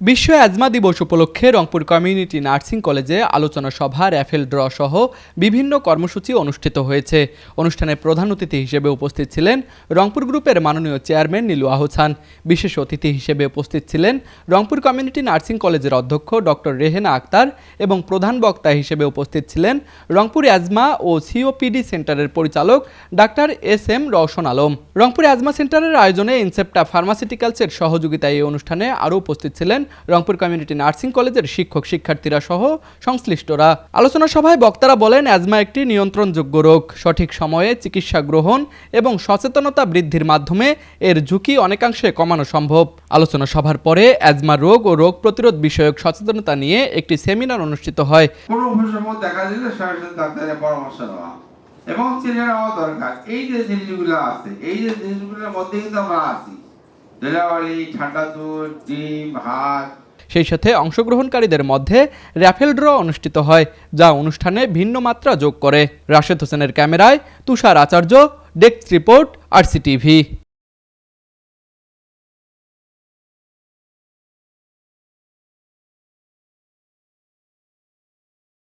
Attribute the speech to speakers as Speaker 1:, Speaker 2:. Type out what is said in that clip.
Speaker 1: বিশ্ব অ্যাজমা দিবস উপলক্ষে রংপুর কমিউনিটি নার্সিং কলেজে আলোচনা সভা, র্যাফেল ড্র সহ বিভিন্ন কর্মসূচি অনুষ্ঠিত হয়েছে। অনুষ্ঠানে প্রধান অতিথি হিসেবে উপস্থিত ছিলেন রংপুর গ্রুপের মাননীয় চেয়ারম্যান নীলু আহসান। বিশেষ অতিথি হিসেবে উপস্থিত ছিলেন রংপুর কমিউনিটি নার্সিং কলেজের অধ্যক্ষ ডক্টর রেহেনা আক্তার এবং প্রধান বক্তা হিসেবে উপস্থিত ছিলেন রংপুর অ্যাজমা ও সিওপিডি সেন্টারের পরিচালক doctor S M. Rowshan Alam. Rangpur asthma সেন্টারের আয়োজনে ইনসেপ্টা ফার্মাসিউটিক্যালসের সহযোগিতায় এই অনুষ্ঠানে আরও উপস্থিত ছিলেন রংপুর কমিউনিটি নার্সিং কলেজের শিক্ষক শিক্ষার্থীরা সহ সংশ্লিষ্টরা। আলোচনা সভায় বক্তারা বলেন, অ্যাজমা একটি নিয়ন্ত্রণযোগ্য রোগ। সঠিক সময়ে চিকিৎসা গ্রহণ এবং সচেতনতা বৃদ্ধির মাধ্যমে এর ঝুঁকি অনেকাংশে কমানো সম্ভব। আলোচনা সভার পরে অ্যাজমা রোগ ও রোগ প্রতিরোধ বিষয়ক সচেতনতা নিয়ে একটি সেমিনার অনুষ্ঠিত হয়।
Speaker 2: কোনো সময় দেখা দিলে সরাসরি ডাক্তারের পরামর্শ নেওয়া এবং চিনে নেওয়া দরকার। এই যে জিনিসগুলো আছে, এই যে জিনিসগুলোর মধ্যে কিন্তু আমরা আছি, ধুলাবালি, ঠান্ডা দুধ, ডিম, হাত।
Speaker 1: সেই সাথে অংশগ্রহণকারীদের মধ্যে র্যাফেল ড্র অনুষ্ঠিত হয়, যা অনুষ্ঠানে ভিন্ন মাত্রা যোগ করে। রাশেদ হোসেনের ক্যামেরায় তুষার আচার্য, ডেস্ক রিপোর্ট, RCTV।